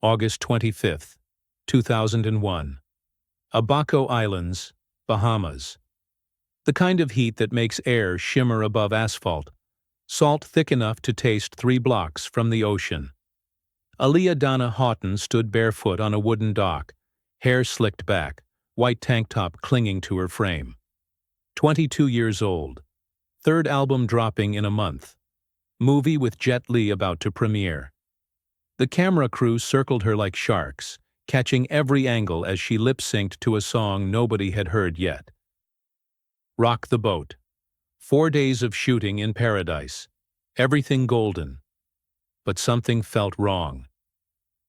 August 25, 2001. Abaco Islands, Bahamas. The kind of heat that makes air shimmer above asphalt, salt thick enough to taste 3 blocks from the ocean. Aaliyah Dana Houghton stood barefoot on a wooden dock, hair slicked back, white tank top clinging to her frame. 22 years old. 3rd album dropping in a month. Movie with Jet Li about to premiere. The camera crew circled her like sharks, catching every angle as she lip-synced to a song nobody had heard yet. Rock the Boat. 4 days of shooting in paradise. Everything golden. But something felt wrong.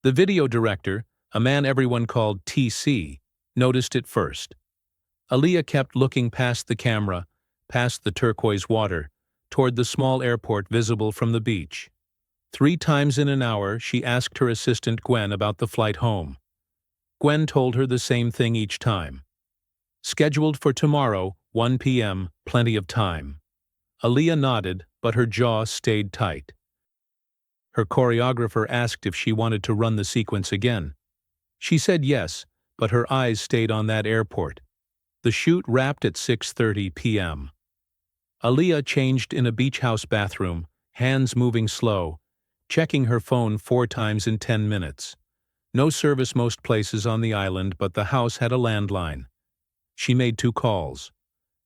The video director, a man everyone called TC, noticed it first. Aaliyah kept looking past the camera, past the turquoise water, toward the small airport visible from the beach. 3 times in an hour, she asked her assistant Gwen about the flight home. Gwen told her the same thing each time. Scheduled for tomorrow, 1 p.m., plenty of time. Aaliyah nodded, but her jaw stayed tight. Her choreographer asked if she wanted to run the sequence again. She said yes, but her eyes stayed on that airport. The shoot wrapped at 6:30 p.m. Aaliyah changed in a beach house bathroom, hands moving slow, checking her phone 4 times in 10 minutes. No service most places on the island, but the house had a landline. She made 2 calls.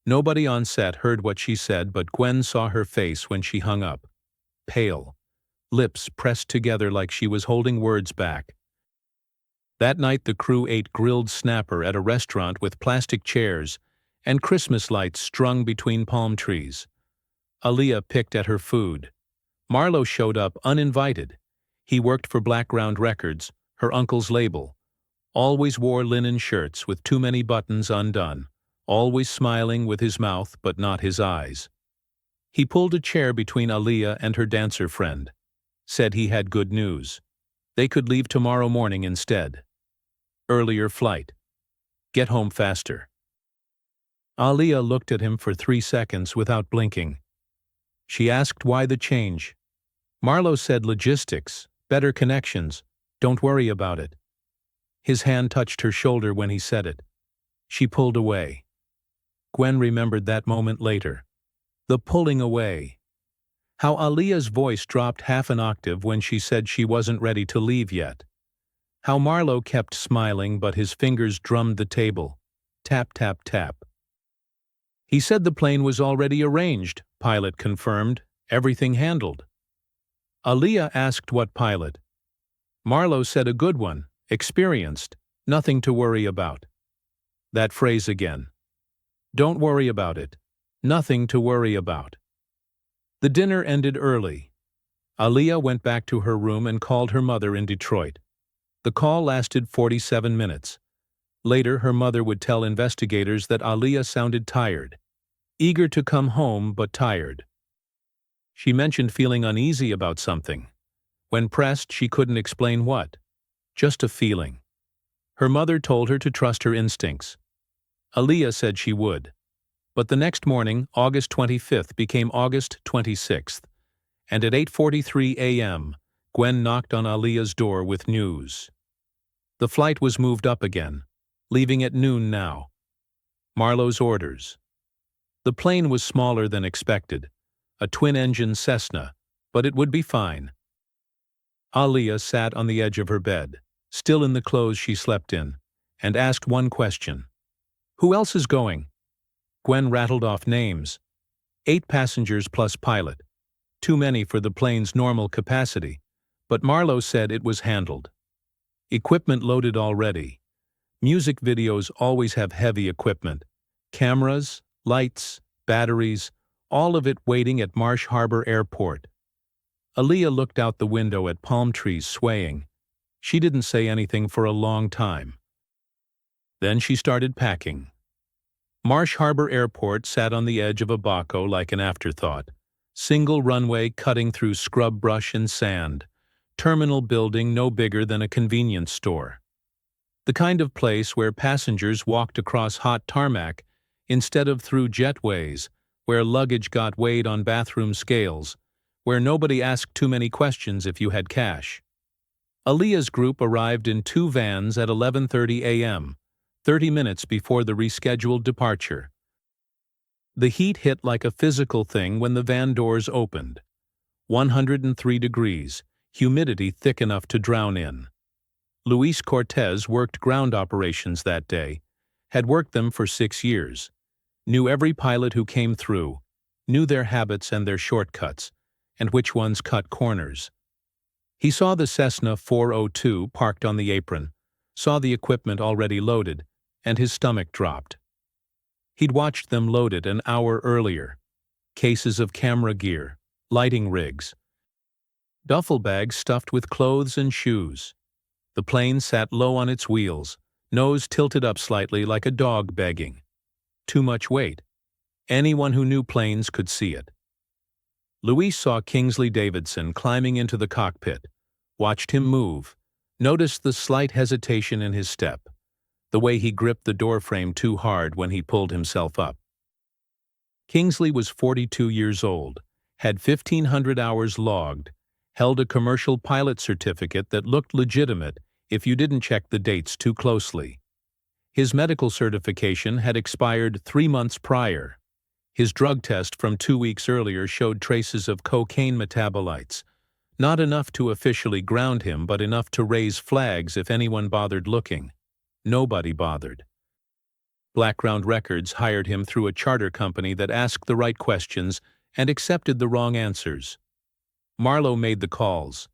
Nobody on set heard what she said, but Gwen saw her face when she hung up. Pale. Lips pressed together like she was holding words back. That night the crew ate grilled snapper at a restaurant with plastic chairs and Christmas lights strung between palm trees. Aaliyah picked at her food. Marlo showed up uninvited. He worked for Blackground Records, her uncle's label. Always wore linen shirts with too many buttons undone, always smiling with his mouth but not his eyes. He pulled a chair between Aaliyah and her dancer friend. Said he had good news. They could leave tomorrow morning instead. Earlier flight. Get home faster. Aaliyah looked at him for 3 seconds without blinking. She asked why the change. Marlo said logistics, better connections, don't worry about it. His hand touched her shoulder when he said it. She pulled away. Gwen remembered that moment later. The pulling away. How Aaliyah's voice dropped half an octave when she said she wasn't ready to leave yet. How Marlo kept smiling but his fingers drummed the table. Tap, tap, tap. He said the plane was already arranged, pilot confirmed, everything handled. Aaliyah asked what pilot. Marlo said a good one, experienced, nothing to worry about. That phrase again. Don't worry about it. Nothing to worry about. The dinner ended early. Aaliyah went back to her room and called her mother in Detroit. The call lasted 47 minutes. Later, her mother would tell investigators that Aaliyah sounded tired. Eager to come home, but tired. She mentioned feeling uneasy about something. When pressed, she couldn't explain what. Just a feeling. Her mother told her to trust her instincts. Aaliyah said she would. But the next morning, August 25th, became August 26th, and at 8:43 a.m., Gwen knocked on Aaliyah's door with news. The flight was moved up again, leaving at noon now. Marlo's orders. The plane was smaller than expected, a twin-engine Cessna, but it would be fine. Aaliyah sat on the edge of her bed, still in the clothes she slept in, and asked one question. Who else is going? Gwen rattled off names. 8 passengers plus pilot. Too many for the plane's normal capacity, but Marlo said it was handled. Equipment loaded already. Music videos always have heavy equipment. Cameras, lights, batteries, all of it waiting at Marsh Harbor Airport. Aaliyah looked out the window at palm trees swaying. She didn't say anything for a long time. Then she started packing. Marsh Harbor Airport sat on the edge of Abaco like an afterthought. Single runway cutting through scrub brush and sand. Terminal building no bigger than a convenience store. The kind of place where passengers walked across hot tarmac instead of through jetways, where luggage got weighed on bathroom scales, where nobody asked too many questions if you had cash. Aaliyah's group arrived in 2 vans at 11:30 a.m., 30 minutes before the rescheduled departure. The heat hit like a physical thing when the van doors opened. 103 degrees, humidity thick enough to drown in. Luis Cortez worked ground operations that day, had worked them for 6 years, knew every pilot who came through, knew their habits and their shortcuts, and which ones cut corners. He saw the Cessna 402 parked on the apron, saw the equipment already loaded, and his stomach dropped. He'd watched them load it an hour earlier. Cases of camera gear, lighting rigs, duffel bags stuffed with clothes and shoes. The plane sat low on its wheels, nose tilted up slightly like a dog begging. Too much weight. Anyone who knew planes could see it. Luis saw Kingsley Davidson climbing into the cockpit, watched him move, noticed the slight hesitation in his step, the way he gripped the doorframe too hard when he pulled himself up. Kingsley was 42 years old, had 1,500 hours logged, held a commercial pilot certificate that looked legitimate if you didn't check the dates too closely. His medical certification had expired 3 months prior. His drug test from 2 weeks earlier showed traces of cocaine metabolites, not enough to officially ground him but enough to raise flags if anyone bothered looking. Nobody bothered. Blackground Records hired him through a charter company that asked the right questions and accepted the wrong answers. Marlowe made the calls.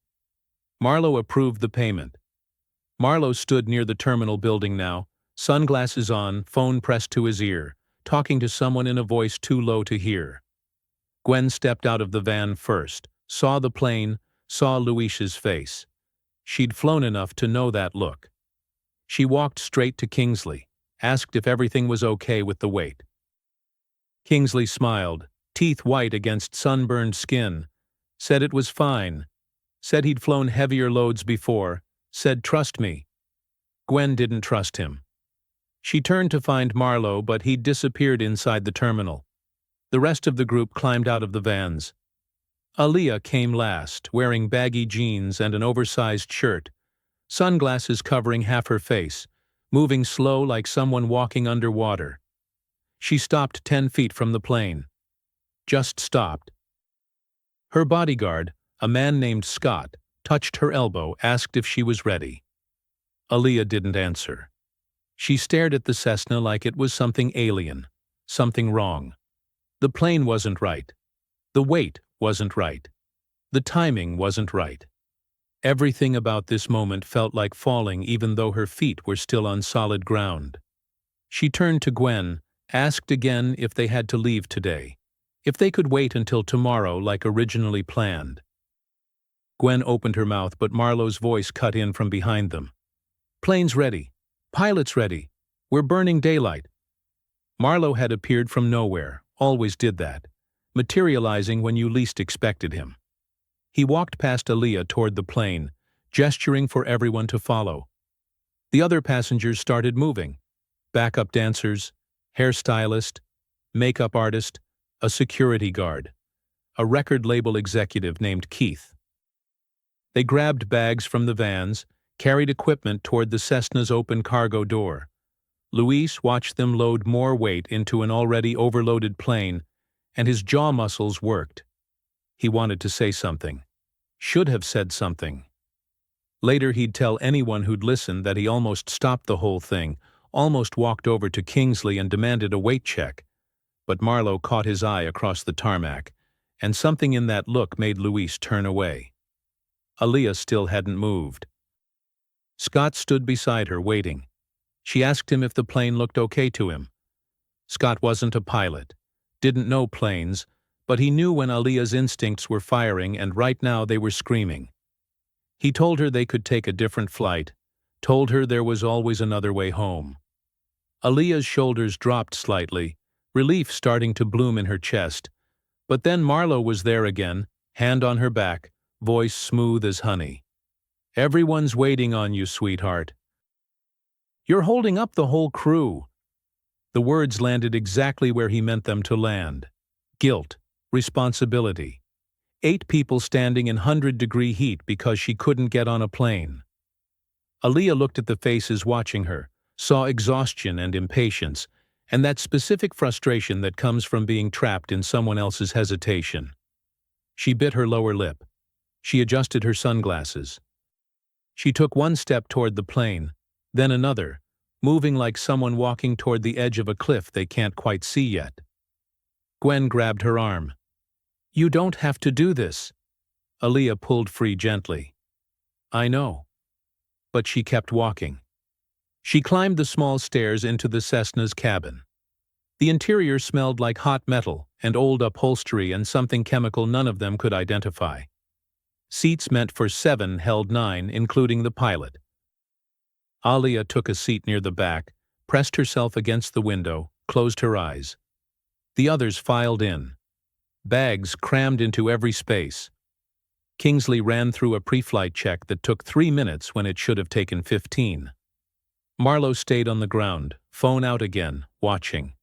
Marlowe approved the payment. Marlowe stood near the terminal building now, sunglasses on, phone pressed to his ear, talking to someone in a voice too low to hear. Gwen stepped out of the van first, saw the plane, saw Luis's face. She'd flown enough to know that look. She walked straight to Kingsley, asked if everything was okay with the weight. Kingsley smiled, teeth white against sunburned skin, said it was fine, said he'd flown heavier loads before, said trust me. Gwen didn't trust him. She turned to find Marlowe, but he'd disappeared inside the terminal. The rest of the group climbed out of the vans. Aaliyah came last, wearing baggy jeans and an oversized shirt, sunglasses covering half her face, moving slow like someone walking underwater. She stopped 10 feet from the plane. Just stopped. Her bodyguard, a man named Scott, touched her elbow, asked if she was ready. Aaliyah didn't answer. She stared at the Cessna like it was something alien, something wrong. The plane wasn't right. The weight wasn't right. The timing wasn't right. Everything about this moment felt like falling even though her feet were still on solid ground. She turned to Gwen, asked again if they had to leave today, if they could wait until tomorrow like originally planned. Gwen opened her mouth, but Marlowe's voice cut in from behind them. Plane's ready. Pilot's ready. We're burning daylight. Marlowe had appeared from nowhere, always did that, materializing when you least expected him. He walked past Aaliyah toward the plane, gesturing for everyone to follow. The other passengers started moving. Backup dancers, hairstylist, makeup artist, a security guard, a record label executive named Keith. They grabbed bags from the vans, carried equipment toward the Cessna's open cargo door. Luis watched them load more weight into an already overloaded plane, and his jaw muscles worked. He wanted to say something. Should have said something. Later he'd tell anyone who'd listen that he almost stopped the whole thing, almost walked over to Kingsley and demanded a weight check. But Marlowe caught his eye across the tarmac, and something in that look made Luis turn away. Aaliyah still hadn't moved. Scott stood beside her, waiting. She asked him if the plane looked okay to him. Scott wasn't a pilot, didn't know planes, but he knew when Aaliyah's instincts were firing, and right now they were screaming. He told her they could take a different flight, told her there was always another way home. Aaliyah's shoulders dropped slightly, relief starting to bloom in her chest, but then Marlowe was there again, hand on her back, voice smooth as honey. Everyone's waiting on you, sweetheart. You're holding up the whole crew. The words landed exactly where he meant them to land. Guilt, responsibility. 8 people standing in 100-degree heat because she couldn't get on a plane. Aaliyah looked at the faces watching her, saw exhaustion and impatience, and that specific frustration that comes from being trapped in someone else's hesitation. She bit her lower lip. She adjusted her sunglasses. She took one step toward the plane, then another, moving like someone walking toward the edge of a cliff they can't quite see yet. Gwen grabbed her arm. "You don't have to do this." Aaliyah pulled free gently. "I know." But she kept walking. She climbed the small stairs into the Cessna's cabin. The interior smelled like hot metal and old upholstery and something chemical none of them could identify. Seats meant for 7 held 9, including the pilot. Aaliyah took a seat near the back, pressed herself against the window, closed her eyes. The others filed in. Bags crammed into every space. Kingsley ran through a pre-flight check that took 3 minutes when it should have taken 15. Marlowe stayed on the ground, phone out again, watching.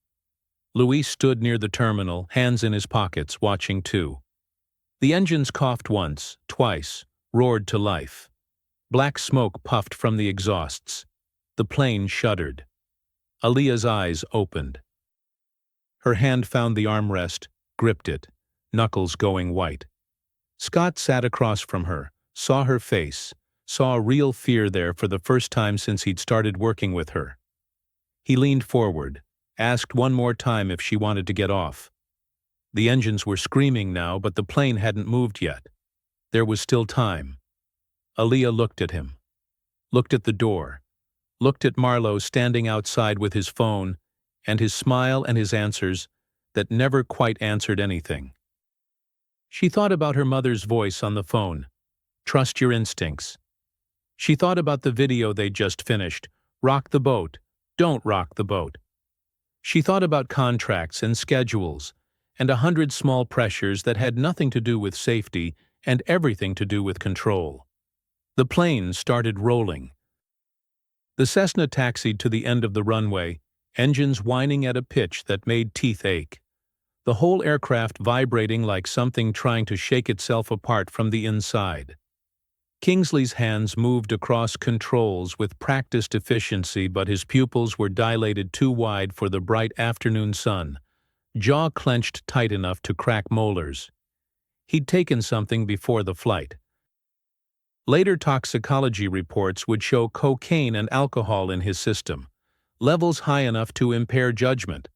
Luis stood near the terminal, hands in his pockets, watching too. The engines coughed once, twice, roared to life. Black smoke puffed from the exhausts. The plane shuddered. Aaliyah's eyes opened. Her hand found the armrest, gripped it, knuckles going white. Scott sat across from her, saw her face, saw real fear there for the first time since he'd started working with her. He leaned forward, asked one more time if she wanted to get off. The engines were screaming now, but the plane hadn't moved yet. There was still time. Aaliyah looked at him, looked at the door, looked at Marlowe standing outside with his phone, and his smile and his answers that never quite answered anything. She thought about her mother's voice on the phone. Trust your instincts. She thought about the video they'd just finished. Rock the boat. Don't rock the boat. She thought about contracts and schedules, and 100 small pressures that had nothing to do with safety and everything to do with control. The plane started rolling. The Cessna taxied to the end of the runway, engines whining at a pitch that made teeth ache. The whole aircraft vibrating like something trying to shake itself apart from the inside. Kingsley's hands moved across controls with practiced efficiency, but his pupils were dilated too wide for the bright afternoon sun, jaw clenched tight enough to crack molars. He'd taken something before the flight. Later toxicology reports would show cocaine and alcohol in his system, levels high enough to impair judgment,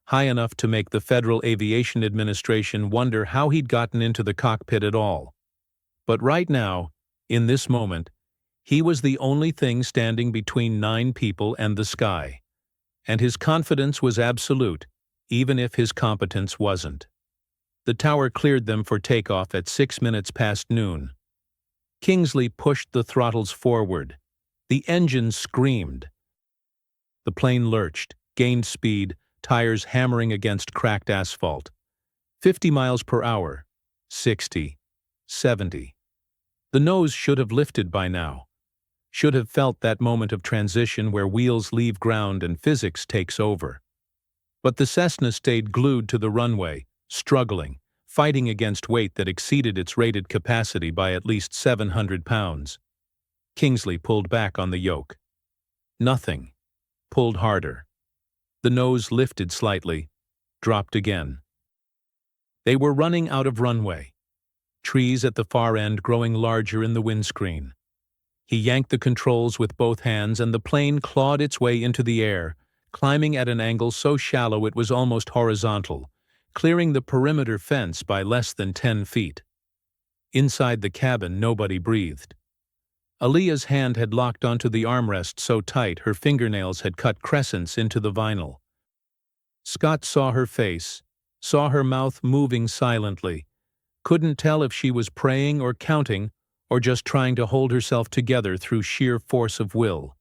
high enough to make the Federal Aviation Administration wonder how he'd gotten into the cockpit at all. But right now, in this moment, he was the only thing standing between 9 people and the sky. And his confidence was absolute, even if his competence wasn't. The tower cleared them for takeoff at 6 minutes past noon. Kingsley pushed the throttles forward. The engine screamed. The plane lurched, gained speed, tires hammering against cracked asphalt. 50 miles per hour, 60, 70. The nose should have lifted by now. Should have felt that moment of transition where wheels leave ground and physics takes over. But the Cessna stayed glued to the runway, struggling, fighting against weight that exceeded its rated capacity by at least 700 pounds. Kingsley pulled back on the yoke. Nothing. Pulled harder. The nose lifted slightly, dropped again. They were running out of runway. Trees at the far end growing larger in the windscreen. He yanked the controls with both hands and the plane clawed its way into the air, climbing at an angle so shallow it was almost horizontal, clearing the perimeter fence by less than 10 feet. Inside the cabin, nobody breathed. Aaliyah's hand had locked onto the armrest so tight her fingernails had cut crescents into the vinyl. Scott saw her face, saw her mouth moving silently, couldn't tell if she was praying or counting or just trying to hold herself together through sheer force of will.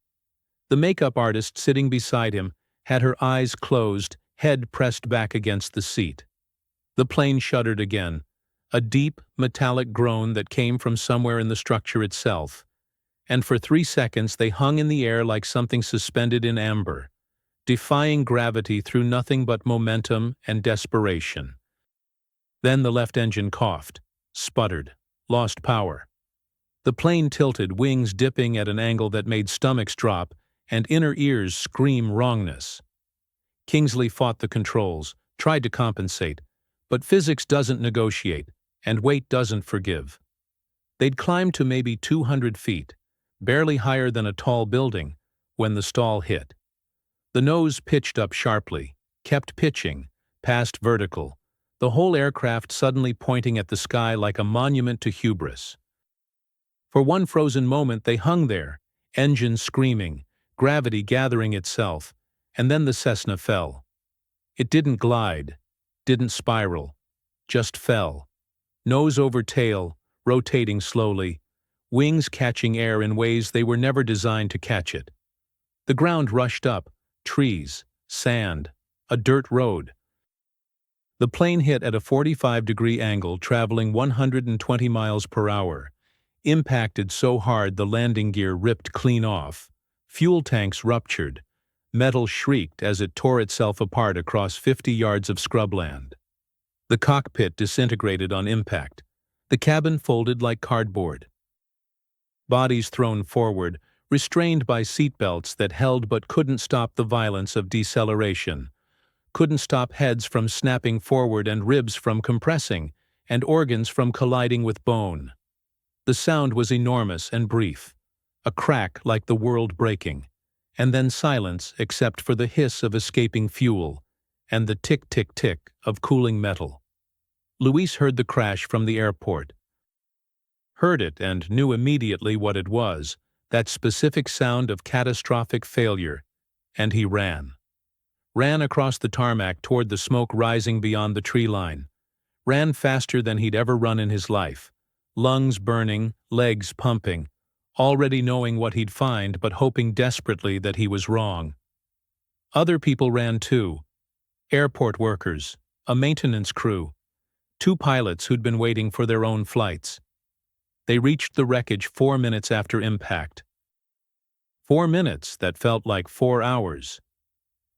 The makeup artist sitting beside him had her eyes closed, head pressed back against the seat. The plane shuddered again, a deep, metallic groan that came from somewhere in the structure itself, and for 3 seconds they hung in the air like something suspended in amber, defying gravity through nothing but momentum and desperation. Then the left engine coughed. sputtered, lost power. The plane tilted, wings dipping at an angle that made stomachs drop and inner ears scream wrongness. Kingsley fought the controls, tried to compensate, but physics doesn't negotiate, and weight doesn't forgive. They'd climbed to maybe 200 feet, barely higher than a tall building, when the stall hit. The nose pitched up sharply, kept pitching, passed vertical, the whole aircraft suddenly pointing at the sky like a monument to hubris. For one frozen moment they hung there, engines screaming, gravity gathering itself, and then the Cessna fell. It didn't glide, didn't spiral, just fell. Nose over tail, rotating slowly, wings catching air in ways they were never designed to catch it. The ground rushed up, trees, sand, a dirt road. The plane hit at a 45-degree angle, traveling 120 miles per hour. Impacted so hard the landing gear ripped clean off. Fuel tanks ruptured. Metal shrieked as it tore itself apart across 50 yards of scrubland. The cockpit disintegrated on impact. The cabin folded like cardboard. Bodies thrown forward, restrained by seatbelts that held but couldn't stop the violence of deceleration. Couldn't stop heads from snapping forward and ribs from compressing, and organs from colliding with bone. The sound was enormous and brief, a crack like the world breaking, and then silence except for the hiss of escaping fuel and the tick-tick-tick of cooling metal. Luis heard the crash from the airport. Heard it and knew immediately what it was, that specific sound of catastrophic failure, and he ran. Ran across the tarmac toward the smoke rising beyond the tree line. Ran faster than he'd ever run in his life. Lungs burning, legs pumping, already knowing what he'd find but hoping desperately that he was wrong. Other people ran too. Airport workers, a maintenance crew, 2 pilots who'd been waiting for their own flights. They reached the wreckage 4 minutes after impact. 4 minutes that felt like 4 hours.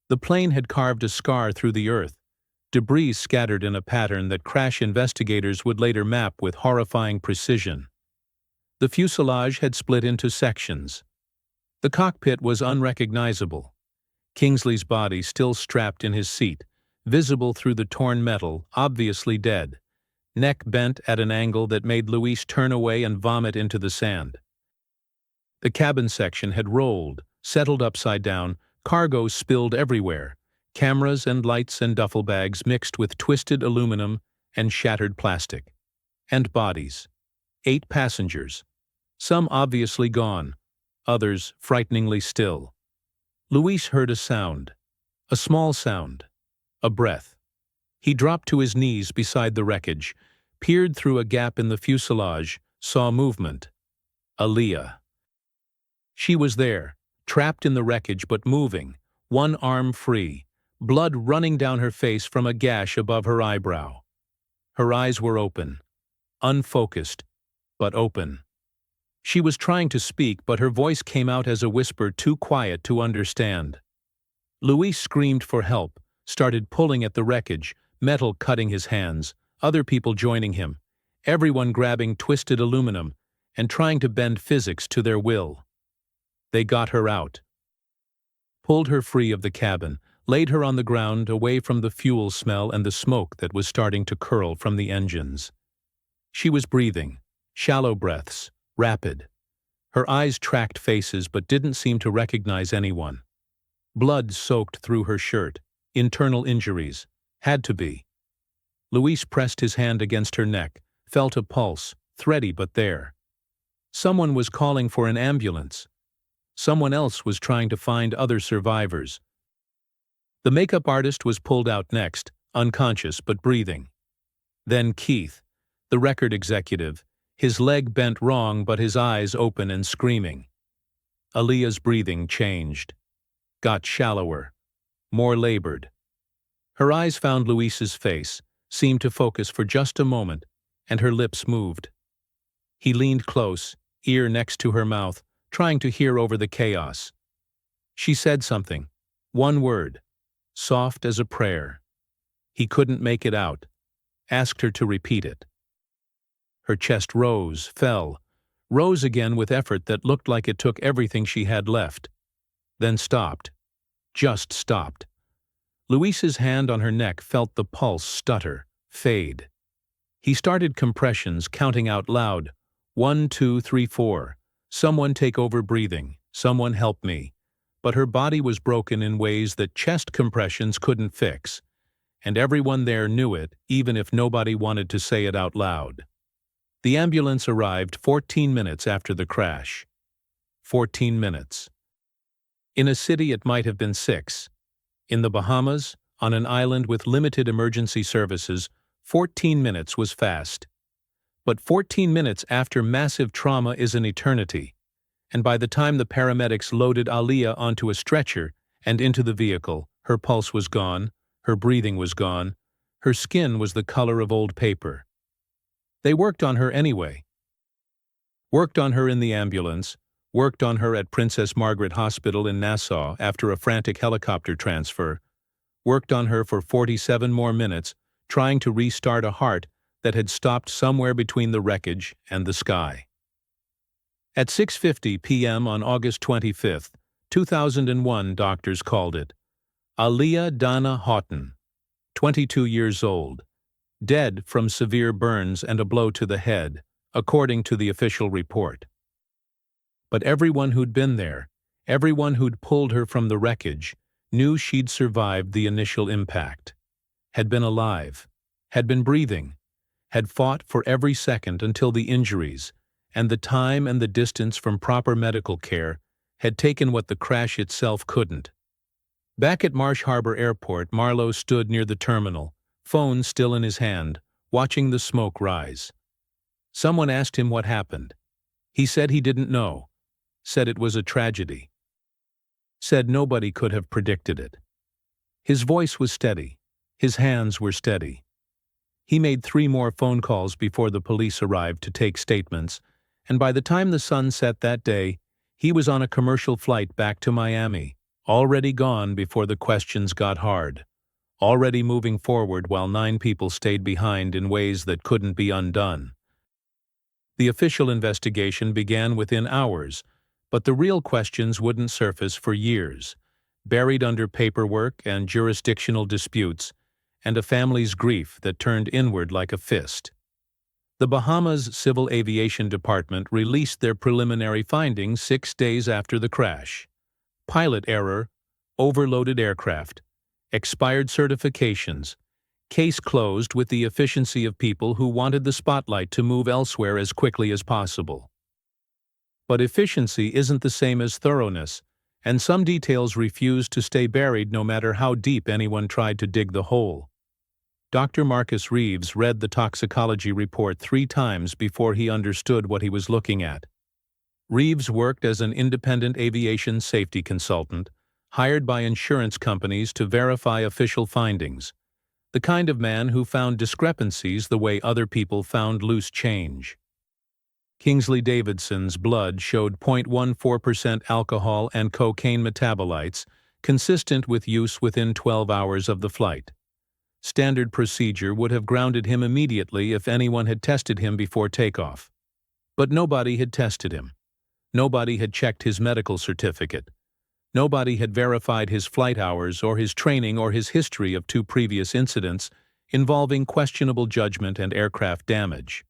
The plane had carved a scar through the earth, debris scattered in a pattern that crash investigators would later map with horrifying precision. The fuselage had split into sections. The cockpit was unrecognizable. Kingsley's body still strapped in his seat, visible through the torn metal, obviously dead. Neck bent at an angle that made Luis turn away and vomit into the sand. The cabin section had rolled, settled upside down, cargo spilled everywhere. Cameras and lights and duffel bags mixed with twisted aluminum and shattered plastic. And bodies. 8 passengers. Some obviously gone, others frighteningly still. Luis heard a sound. A small sound. A breath. He dropped to his knees beside the wreckage, peered through a gap in the fuselage, saw movement. Aaliyah. She was there, trapped in the wreckage but moving, one arm free. Blood running down her face from a gash above her eyebrow. Her eyes were open, unfocused, but open. She was trying to speak, but her voice came out as a whisper too quiet to understand. Luis screamed for help, started pulling at the wreckage, metal cutting his hands, other people joining him, everyone grabbing twisted aluminum and trying to bend physics to their will. They got her out. Pulled her free of the cabin, laid her on the ground away from the fuel smell and the smoke that was starting to curl from the engines. She was breathing, shallow breaths, rapid. Her eyes tracked faces but didn't seem to recognize anyone. Blood soaked through her shirt, internal injuries, had to be. Luis pressed his hand against her neck, felt a pulse, thready but there. Someone was calling for an ambulance. Someone else was trying to find other survivors. The makeup artist was pulled out next, unconscious but breathing. Then Keith, the record executive, his leg bent wrong but his eyes open and screaming. Aaliyah's breathing changed. Got shallower. More labored. Her eyes found Luis's face, seemed to focus for just a moment, and her lips moved. He leaned close, ear next to her mouth, trying to hear over the chaos. She said something. One word. Soft as a prayer. He couldn't make it out. Asked her to repeat it. Her chest rose, fell, rose again with effort that looked like it took everything she had left. Then stopped. Just stopped. Luis's hand on her neck felt the pulse stutter, fade. He started compressions, counting out loud. 1, 2, 3, 4. Someone take over breathing. Someone help me. But her body was broken in ways that chest compressions couldn't fix. And everyone there knew it, even if nobody wanted to say it out loud. The ambulance arrived 14 minutes after the crash. 14 minutes. In a city it might have been 6. In the Bahamas, on an island with limited emergency services, 14 minutes was fast. But 14 minutes after massive trauma is an eternity. And by the time the paramedics loaded Aaliyah onto a stretcher and into the vehicle, her pulse was gone, her breathing was gone, her skin was the color of old paper. They worked on her anyway. Worked on her in the ambulance, worked on her at Princess Margaret Hospital in Nassau after a frantic helicopter transfer, worked on her for 47 more minutes, trying to restart a heart that had stopped somewhere between the wreckage and the sky. At 6:50 p.m. on August 25, 2001, doctors called it. Aaliyah Dana Houghton, 22 years old, dead from severe burns and a blow to the head, according to the official report. But everyone who'd been there, everyone who'd pulled her from the wreckage, knew she'd survived the initial impact, had been alive, had been breathing, had fought for every second until the injuries, and the time and the distance from proper medical care had taken what the crash itself couldn't. Back at Marsh Harbor Airport, Marlowe stood near the terminal, phone still in his hand, watching the smoke rise. Someone asked him what happened. He said he didn't know, said it was a tragedy, said nobody could have predicted it. His voice was steady, his hands were steady. He made 3 more phone calls before the police arrived to take statements, and by the time the sun set that day, he was on a commercial flight back to Miami, already gone before the questions got hard, already moving forward while 9 people stayed behind in ways that couldn't be undone. The official investigation began within hours, but the real questions wouldn't surface for years, buried under paperwork and jurisdictional disputes, and a family's grief that turned inward like a fist. The Bahamas Civil Aviation Department released their preliminary findings 6 days after the crash. Pilot error, overloaded aircraft, expired certifications, case closed with the efficiency of people who wanted the spotlight to move elsewhere as quickly as possible. But efficiency isn't the same as thoroughness, and some details refused to stay buried no matter how deep anyone tried to dig the hole. Dr. Marcus Reeves read the toxicology report 3 times before he understood what he was looking at. Reeves worked as an independent aviation safety consultant, hired by insurance companies to verify official findings, the kind of man who found discrepancies the way other people found loose change. Kingsley Davidson's blood showed 0.14% alcohol and cocaine metabolites, consistent with use within 12 hours of the flight. Standard procedure would have grounded him immediately if anyone had tested him before takeoff. But nobody had tested him. Nobody had checked his medical certificate. Nobody had verified his flight hours or his training or his history of 2 previous incidents involving questionable judgment and aircraft damage.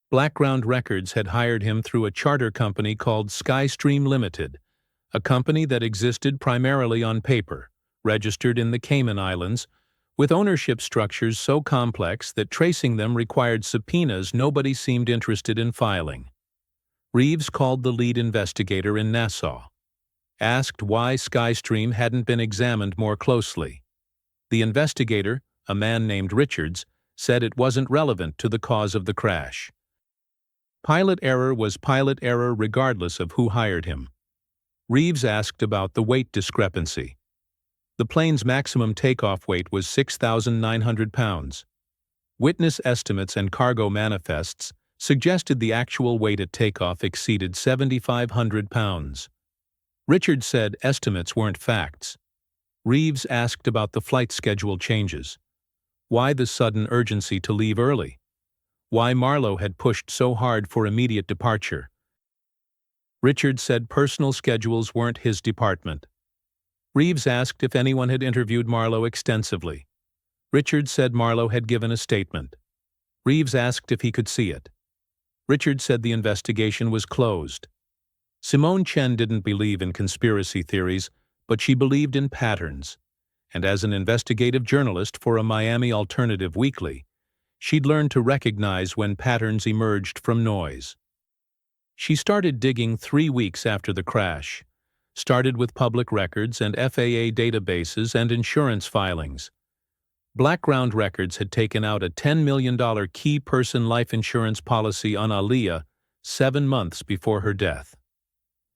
Blackground Records had hired him through a charter company called Skystream Limited, a company that existed primarily on paper, registered in the Cayman Islands, with ownership structures so complex that tracing them required subpoenas nobody seemed interested in filing. Reeves called the lead investigator in Nassau, asked why Skystream hadn't been examined more closely. The investigator, a man named Richards, said it wasn't relevant to the cause of the crash. Pilot error was pilot error regardless of who hired him. Reeves asked about the weight discrepancy. The plane's maximum takeoff weight was 6,900 pounds. Witness estimates and cargo manifests suggested the actual weight at takeoff exceeded 7,500 pounds. Richard said estimates weren't facts. Reeves asked about the flight schedule changes. Why the sudden urgency to leave early? why Marlowe had pushed so hard for immediate departure. Richard said personal schedules weren't his department. Reeves asked if anyone had interviewed Marlowe extensively. Richard said Marlowe had given a statement. Reeves asked if he could see it. Richard said the investigation was closed. Simone Chen didn't believe in conspiracy theories, but she believed in patterns. And as an investigative journalist for a Miami alternative weekly, she'd learned to recognize when patterns emerged from noise. She started digging 3 weeks after the crash, started with public records and FAA databases and insurance filings. Background Records had taken out a $10 million key person life insurance policy on Aaliyah 7 months before her death.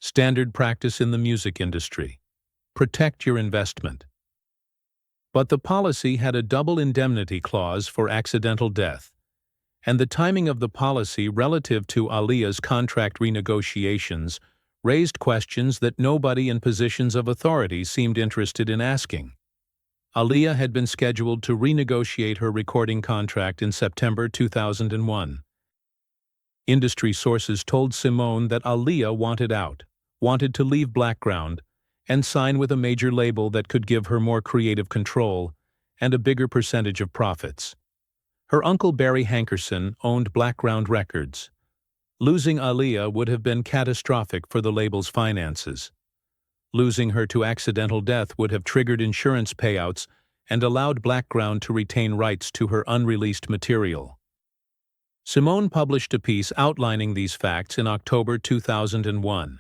Standard practice in the music industry. Protect your investment. But the policy had a double indemnity clause for accidental death, and the timing of the policy relative to Aaliyah's contract renegotiations raised questions that nobody in positions of authority seemed interested in asking. Aaliyah had been scheduled to renegotiate her recording contract in September 2001. Industry sources told Simone that Aaliyah wanted to leave Background and sign with a major label that could give her more creative control and a bigger percentage of profits. Her uncle Barry Hankerson owned Background Records. Losing Aaliyah would have been catastrophic for the label's finances. Losing her to accidental death would have triggered insurance payouts and allowed Background to retain rights to her unreleased material. Simone published a piece outlining these facts in October 2001.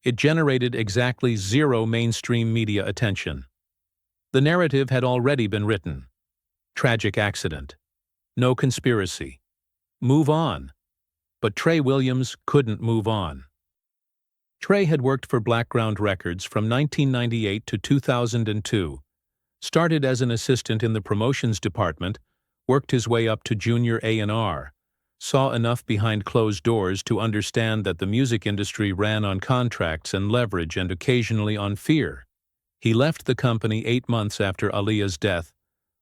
It generated exactly 0 mainstream media attention. The narrative had already been written. Tragic accident. No conspiracy. Move on. But Trey Williams couldn't move on. Trey had worked for Background Records from 1998 to 2002, started as an assistant in the promotions department, worked his way up to junior A&R, saw enough behind closed doors to understand that the music industry ran on contracts and leverage and occasionally on fear. He left the company 8 months after Aaliyah's death,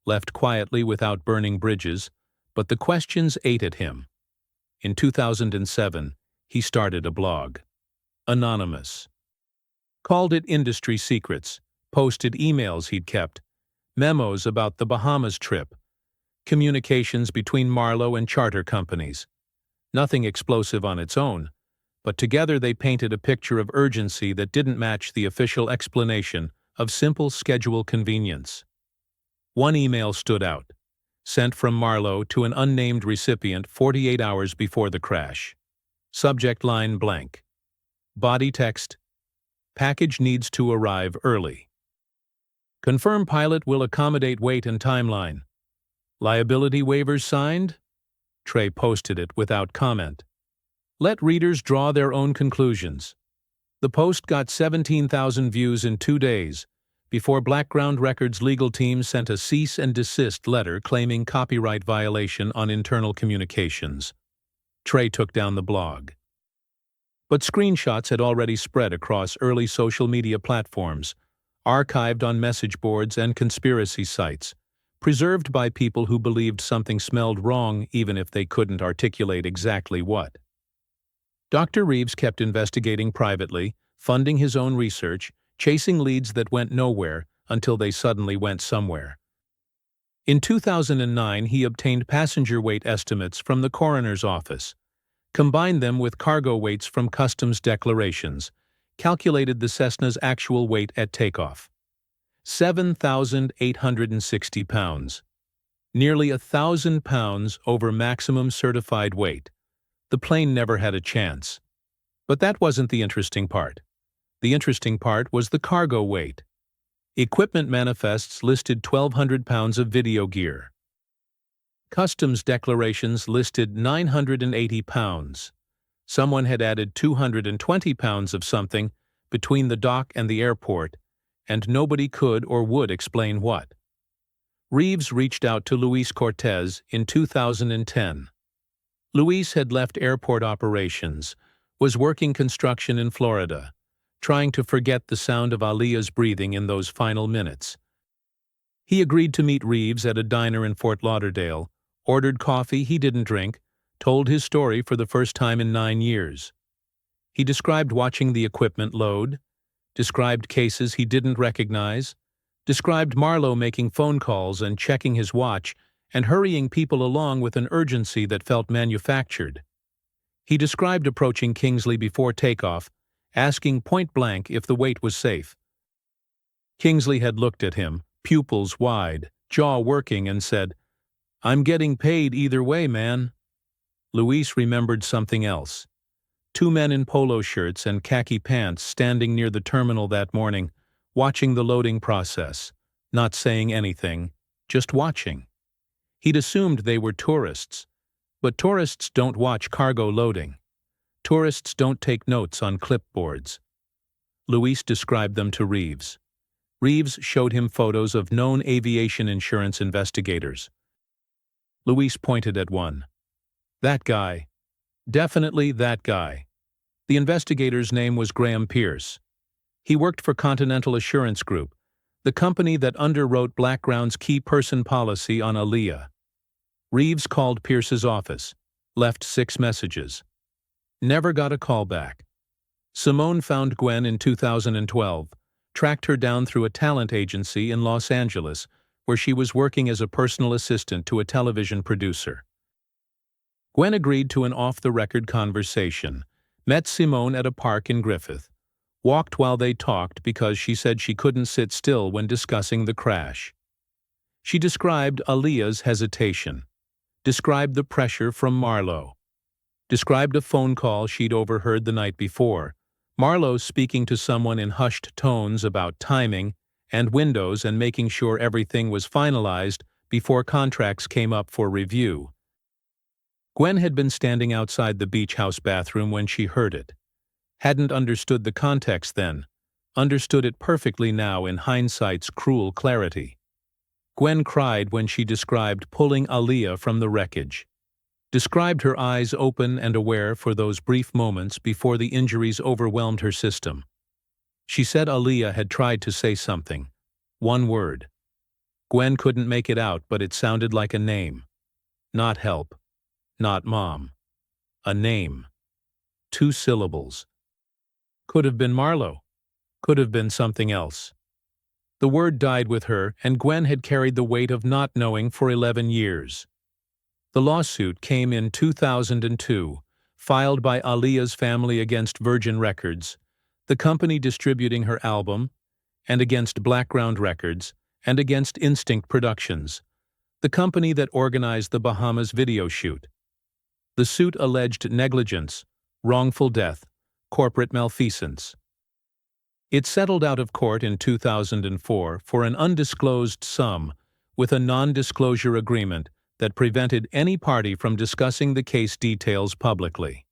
left quietly without burning bridges, but the questions ate at him. In 2007, he started a blog. Anonymous. Called it Industry Secrets, posted emails he'd kept, memos about the Bahamas trip, communications between Marlowe and charter companies. Nothing explosive on its own, but together they painted a picture of urgency that didn't match the official explanation of simple schedule convenience. One email stood out, sent from Marlowe to an unnamed recipient 48 hours before the crash. Subject line blank. Body text: package needs to arrive early. Confirm pilot will accommodate weight and timeline. Liability waivers signed? Trey posted it without comment. Let readers draw their own conclusions. The post got 17,000 views in 2 days, before Background Records' legal team sent a cease and desist letter claiming copyright violation on internal communications. Trey took down the blog. But screenshots had already spread across early social media platforms, archived on message boards and conspiracy sites, preserved by people who believed something smelled wrong even if they couldn't articulate exactly what. Dr. Reeves kept investigating privately, funding his own research, chasing leads that went nowhere until they suddenly went somewhere. In 2009, he obtained passenger weight estimates from the coroner's office, combined them with cargo weights from customs declarations, calculated the Cessna's actual weight at takeoff. 7,860 pounds. Nearly 1,000 pounds over maximum certified weight. The plane never had a chance. But that wasn't the interesting part. The interesting part was the cargo weight. Equipment manifests listed 1,200 pounds of video gear. Customs declarations listed 980 pounds. Someone had added 220 pounds of something between the dock and the airport, and nobody could or would explain what. Reeves reached out to Luis Cortez in 2010. Luis had left airport operations, was working construction in Florida, trying to forget the sound of Aaliyah's breathing in those final minutes. He agreed to meet Reeves at a diner in Fort Lauderdale, ordered coffee he didn't drink, told his story for the first time in 9 years. He described watching the equipment load, described cases he didn't recognize, described Marlowe making phone calls and checking his watch and hurrying people along with an urgency that felt manufactured. He described approaching Kingsley before takeoff, asking point-blank if the weight was safe. Kingsley had looked at him, pupils wide, jaw working, and said, "I'm getting paid either way, man." Luis remembered something else. 2 men in polo shirts and khaki pants standing near the terminal that morning, watching the loading process, not saying anything, just watching. He'd assumed they were tourists, but tourists don't watch cargo loading. Tourists don't take notes on clipboards. Luis described them to Reeves. Reeves showed him photos of known aviation insurance investigators. Luis pointed at one. "That guy. Definitely that guy." The investigator's name was Graham Pierce. He worked for Continental Assurance Group, the company that underwrote Blackground's key person policy on Aaliyah. Reeves called Pierce's office, left 6 messages. Never got a call back. Simone found Gwen in 2012, tracked her down through a talent agency in Los Angeles, where she was working as a personal assistant to a television producer. Gwen agreed to an off-the-record conversation, met Simone at a park in Griffith, walked while they talked because she said she couldn't sit still when discussing the crash. She described Aaliyah's hesitation, described the pressure from Marlowe, described a phone call she'd overheard the night before, Marlowe speaking to someone in hushed tones about timing and windows and making sure everything was finalized before contracts came up for review. Gwen had been standing outside the beach house bathroom when she heard it. Hadn't understood the context then, understood it perfectly now in hindsight's cruel clarity. Gwen cried when she described pulling Aaliyah from the wreckage, described her eyes open and aware for those brief moments before the injuries overwhelmed her system. She said Aaliyah had tried to say something, one word. Gwen couldn't make it out, but it sounded like a name. Not help. Not mom. A name. 2 syllables. Could have been Marlowe. Could have been something else. The word died with her, and Gwen had carried the weight of not knowing for 11 years. The lawsuit came in 2002, filed by Aaliyah's family against Virgin Records, the company distributing her album, and against Blackground Records, and against Instinct Productions, the company that organized the Bahamas video shoot. The suit alleged negligence, wrongful death, corporate malfeasance. It settled out of court in 2004 for an undisclosed sum with a non-disclosure agreement that prevented any party from discussing the case details publicly.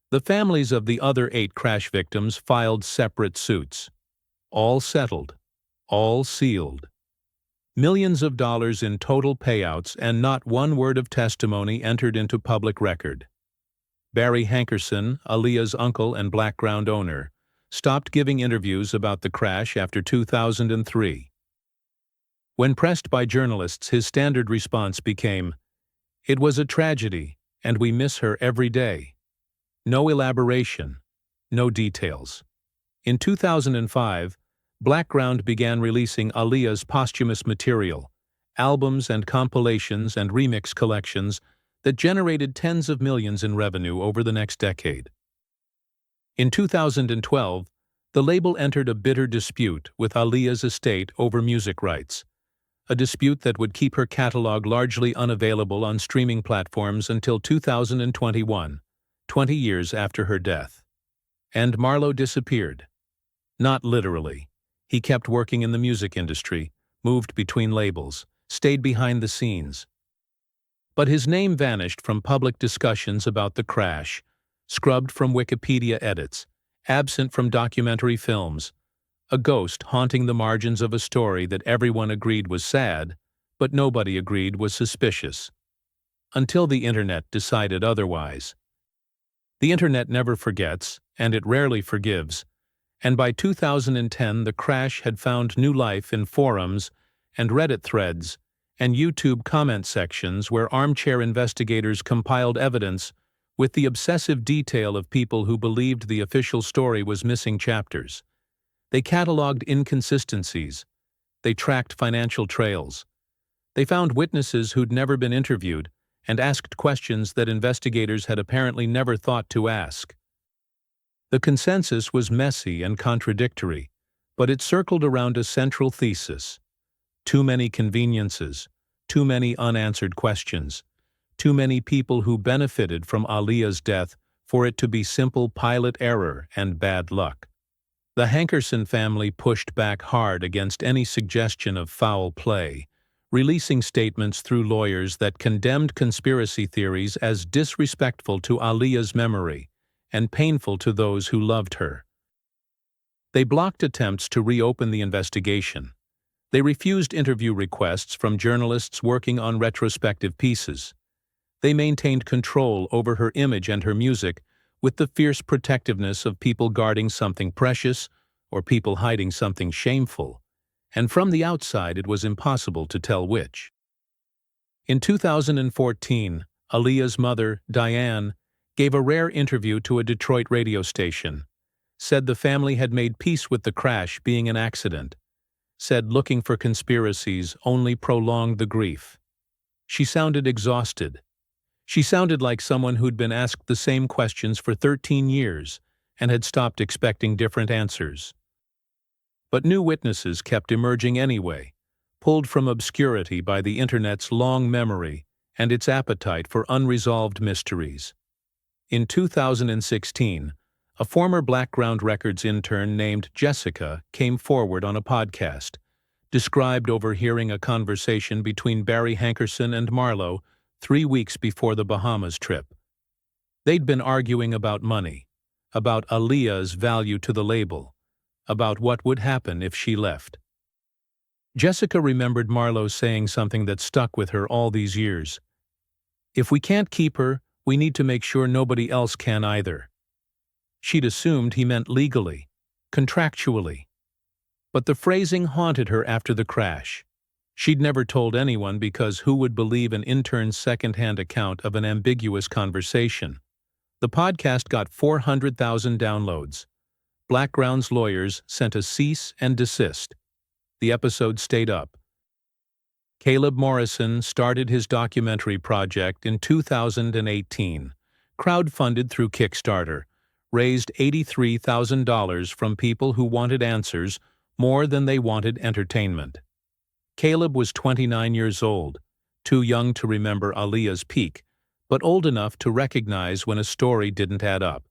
The families of the other 8 crash victims filed separate suits. All settled. All sealed. Millions of dollars in total payouts and not one word of testimony entered into public record. Barry Hankerson, Aaliyah's uncle and Blackground owner, stopped giving interviews about the crash after 2003. When pressed by journalists, his standard response became, "It was a tragedy, and we miss her every day." No elaboration, no details. In 2005, Blackground began releasing Aaliyah's posthumous material, albums and compilations and remix collections that generated tens of millions in revenue over the next decade. In 2012, the label entered a bitter dispute with Aaliyah's estate over music rights, a dispute that would keep her catalog largely unavailable on streaming platforms until 2021, 20 years after her death. And Marlowe disappeared. Not literally. He kept working in the music industry, moved between labels, stayed behind the scenes. But his name vanished from public discussions about the crash, scrubbed from Wikipedia edits, absent from documentary films, a ghost haunting the margins of a story that everyone agreed was sad, but nobody agreed was suspicious. Until the internet decided otherwise. The internet never forgets, and it rarely forgives, and by 2010 the crash had found new life in forums and Reddit threads and YouTube comment sections where armchair investigators compiled evidence with the obsessive detail of people who believed the official story was missing chapters. They cataloged inconsistencies. They tracked financial trails. They found witnesses who'd never been interviewed and asked questions that investigators had apparently never thought to ask. The consensus was messy and contradictory, but it circled around a central thesis. Too many conveniences, too many unanswered questions, too many people who benefited from Aaliyah's death for it to be simple pilot error and bad luck. The Hankerson family pushed back hard against any suggestion of foul play, releasing statements through lawyers that condemned conspiracy theories as disrespectful to Aaliyah's memory and painful to those who loved her. They blocked attempts to reopen the investigation. They refused interview requests from journalists working on retrospective pieces. They maintained control over her image and her music with the fierce protectiveness of people guarding something precious or people hiding something shameful, and from the outside it was impossible to tell which. In 2014, Aaliyah's mother, Diane, gave a rare interview to a Detroit radio station, said the family had made peace with the crash being an accident, said looking for conspiracies only prolonged the grief. She sounded exhausted. She sounded like someone who'd been asked the same questions for 13 years and had stopped expecting different answers. But new witnesses kept emerging anyway, pulled from obscurity by the Internet's long memory and its appetite for unresolved mysteries. In 2016, a former Blackground Records intern named Jessica came forward on a podcast, described overhearing a conversation between Barry Hankerson and Marlo 3 weeks before the Bahamas trip. They'd been arguing about money, about Aaliyah's value to the label, about what would happen if she left. Jessica remembered Marlo saying something that stuck with her all these years. "If we can't keep her, we need to make sure nobody else can either." She'd assumed he meant legally, contractually. But the phrasing haunted her after the crash. She'd never told anyone because who would believe an intern's second-hand account of an ambiguous conversation? The podcast got 400,000 downloads. Blackground's lawyers sent a cease and desist. The episode stayed up. Caleb Morrison started his documentary project in 2018, crowdfunded through Kickstarter, raised $83,000 from people who wanted answers more than they wanted entertainment. Caleb was 29 years old, too young to remember Aaliyah's peak, but old enough to recognize when a story didn't add up.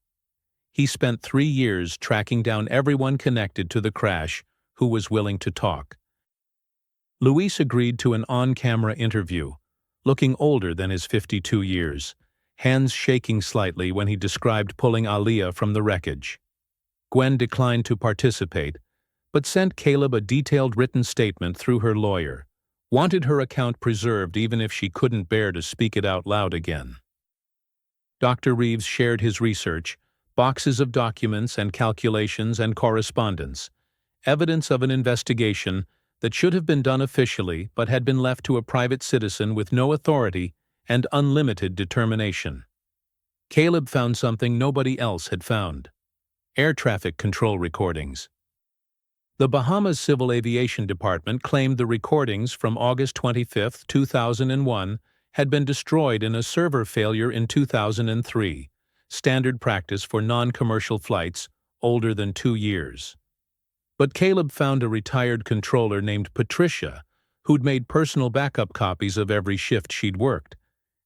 He spent 3 years tracking down everyone connected to the crash who was willing to talk. Luis agreed to an on-camera interview, looking older than his 52 years, hands shaking slightly when he described pulling Aaliyah from the wreckage. Gwen declined to participate, but sent Caleb a detailed written statement through her lawyer, wanted her account preserved even if she couldn't bear to speak it out loud again. Dr. Reeves shared his research, boxes of documents and calculations and correspondence, evidence of an investigation that should have been done officially but had been left to a private citizen with no authority and unlimited determination. Caleb found something nobody else had found: air traffic control recordings. The Bahamas Civil Aviation Department claimed the recordings from August 25, 2001 had been destroyed in a server failure in 2003, standard practice for non-commercial flights older than 2 years. But Caleb found a retired controller named Patricia who'd made personal backup copies of every shift she'd worked,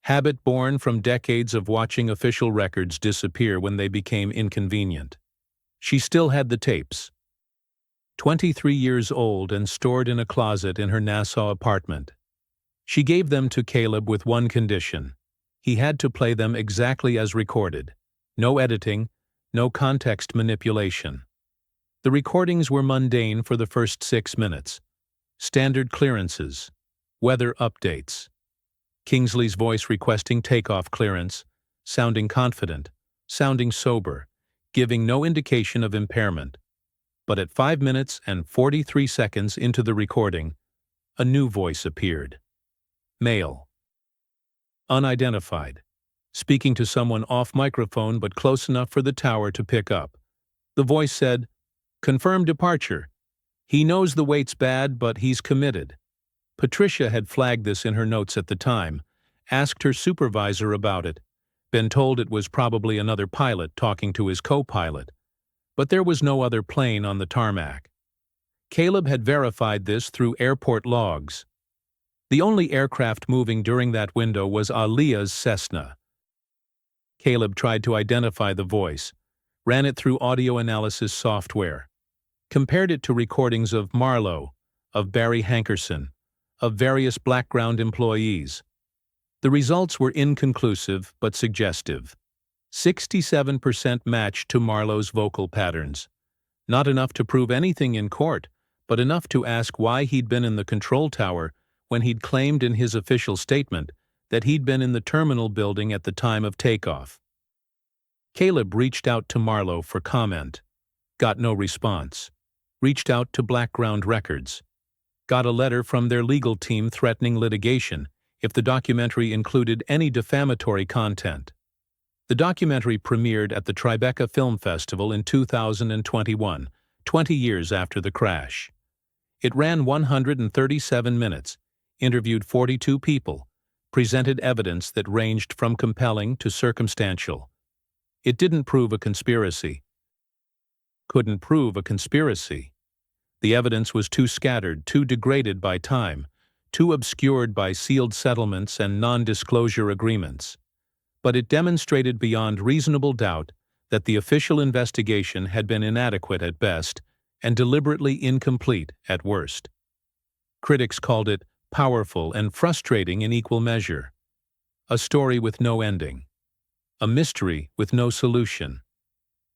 habit born from decades of watching official records disappear when they became inconvenient. She still had the tapes. 23 years old and stored in a closet in her Nassau apartment. She gave them to Caleb with one condition: he had to play them exactly as recorded. No editing, no context manipulation. The recordings were mundane for the first 6 minutes. Standard clearances, weather updates. Kingsley's voice requesting takeoff clearance, sounding confident, sounding sober, giving no indication of impairment. But at 5 minutes and 43 seconds into the recording, a new voice appeared. Male. Unidentified. Speaking to someone off microphone but close enough for the tower to pick up. The voice said, "Confirmed departure. He knows the wait's bad, but he's committed." Patricia had flagged this in her notes at the time, asked her supervisor about it, been told it was probably another pilot talking to his co-pilot. But there was no other plane on the tarmac. Caleb had verified this through airport logs. The only aircraft moving during that window was Aaliyah's Cessna. Caleb tried to identify the voice, ran it through audio analysis software, compared it to recordings of Marlowe, of Barry Hankerson, of various background employees. The results were inconclusive but suggestive. 67% matched to Marlowe's vocal patterns. Not enough to prove anything in court, but enough to ask why he'd been in the control tower when he'd claimed in his official statement that he'd been in the terminal building at the time of takeoff. Caleb reached out to Marlowe for comment. Got no response. Reached out to Background Records. Got a letter from their legal team threatening litigation if the documentary included any defamatory content. The documentary premiered at the Tribeca Film Festival in 2021, 20 years after the crash. It ran 137 minutes, interviewed 42 people, presented evidence that ranged from compelling to circumstantial. It didn't prove a conspiracy. Couldn't prove a conspiracy. The evidence was too scattered, too degraded by time, too obscured by sealed settlements and non-disclosure agreements. But it demonstrated beyond reasonable doubt that the official investigation had been inadequate at best and deliberately incomplete at worst. Critics called it powerful and frustrating in equal measure. A story with no ending. A mystery with no solution.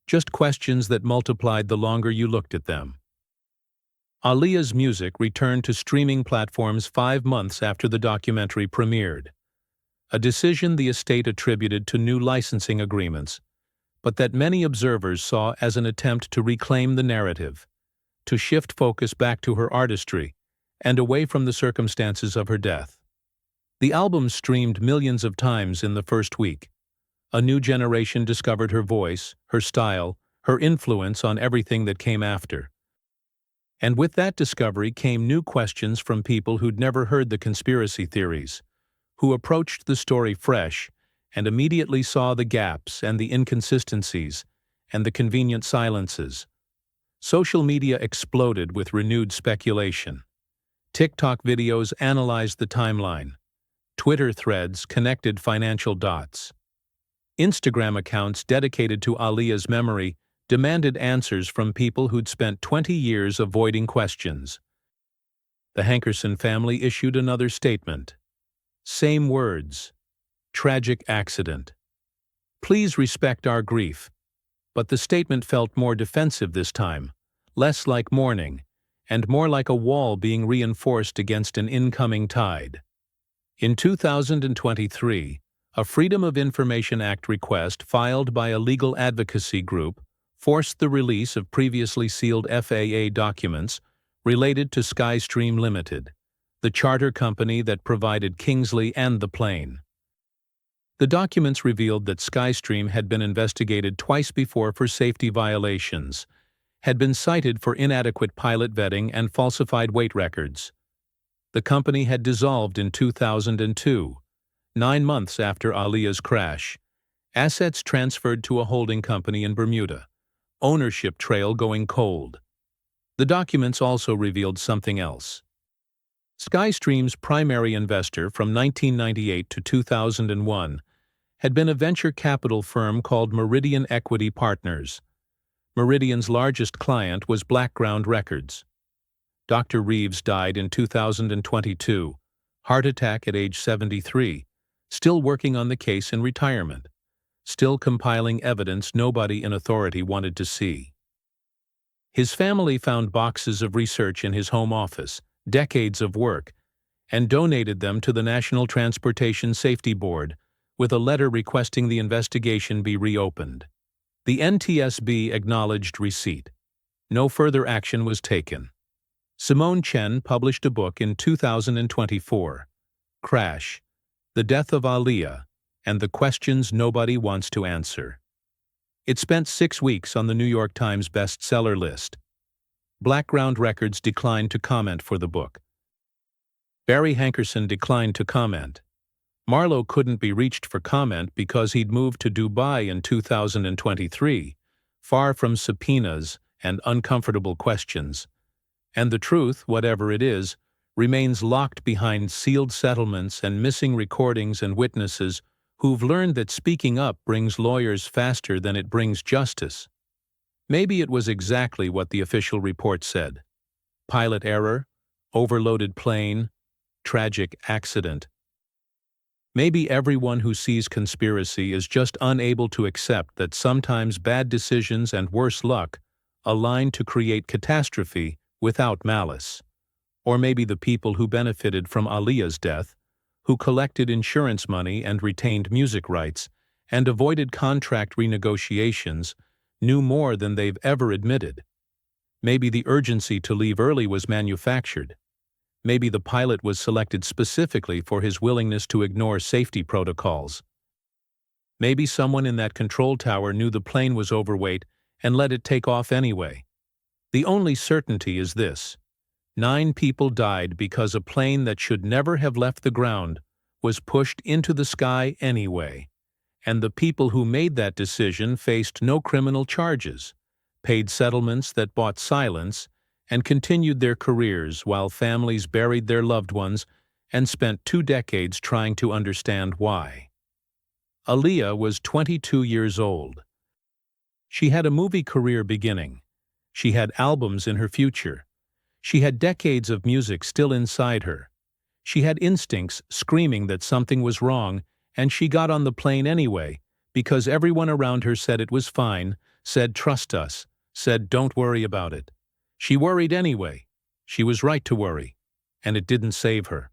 Just questions that multiplied the longer you looked at them. Aaliyah's music returned to streaming platforms 5 months after the documentary premiered. A decision the estate attributed to new licensing agreements, but that many observers saw as an attempt to reclaim the narrative, to shift focus back to her artistry and away from the circumstances of her death. The album streamed millions of times in the first week. A new generation discovered her voice, her style, her influence on everything that came after. And with that discovery came new questions from people who'd never heard the conspiracy theories, who approached the story fresh and immediately saw the gaps and the inconsistencies and the convenient silences. Social media exploded with renewed speculation. TikTok videos analyzed the timeline. Twitter threads connected financial dots. Instagram accounts dedicated to Aaliyah's memory demanded answers from people who'd spent 20 years avoiding questions. The Hankerson family issued another statement. Same words. Tragic accident. Please respect our grief. But the statement felt more defensive this time, less like mourning, and more like a wall being reinforced against an incoming tide. In 2023, a Freedom of Information Act request filed by a legal advocacy group forced the release of previously sealed FAA documents related to Skystream Limited, the charter company that provided Kingsley and the plane. The documents revealed that Skystream had been investigated twice before for safety violations, had been cited for inadequate pilot vetting and falsified weight records. The company had dissolved in 2002, 9 months after Aaliyah's crash. Assets transferred to a holding company in Bermuda. Ownership trail going cold. The documents also revealed something else. Skystream's primary investor from 1998 to 2001 had been a venture capital firm called Meridian Equity Partners. Meridian's largest client was Background Records. Dr. Reeves died in 2022, heart attack at age 73, still working on the case in retirement, still compiling evidence nobody in authority wanted to see. His family found boxes of research in his home office, decades of work, and donated them to the National Transportation Safety Board with a letter requesting the investigation be reopened. The NTSB acknowledged receipt. No further action was taken. Simone Chen published a book in 2024, Crash, The Death of Aaliyah, and the Questions Nobody Wants to Answer. It spent 6 weeks on the New York Times bestseller list. Blackground Records declined to comment for the book. Barry Hankerson declined to comment. Marlowe couldn't be reached for comment because he'd moved to Dubai in 2023, far from subpoenas and uncomfortable questions. And the truth, whatever it is, remains locked behind sealed settlements and missing recordings and witnesses who've learned that speaking up brings lawyers faster than it brings justice. Maybe it was exactly what the official report said. Pilot error, overloaded plane, tragic accident. Maybe everyone who sees conspiracy is just unable to accept that sometimes bad decisions and worse luck align to create catastrophe without malice. Or maybe the people who benefited from Aaliyah's death, who collected insurance money and retained music rights, and avoided contract renegotiations, knew more than they've ever admitted. Maybe the urgency to leave early was manufactured. Maybe the pilot was selected specifically for his willingness to ignore safety protocols. Maybe someone in that control tower knew the plane was overweight and let it take off anyway. The only certainty is this: 9 people died because a plane that should never have left the ground was pushed into the sky anyway, and the people who made that decision faced no criminal charges, paid settlements that bought silence, and continued their careers while families buried their loved ones and spent 2 decades trying to understand why. Aaliyah was 22 years old. She had a movie career beginning. She had albums in her future. She had decades of music still inside her. She had instincts screaming that something was wrong, and she got on the plane anyway, because everyone around her said it was fine, said trust us, said don't worry about it. She worried anyway. She was right to worry, and it didn't save her.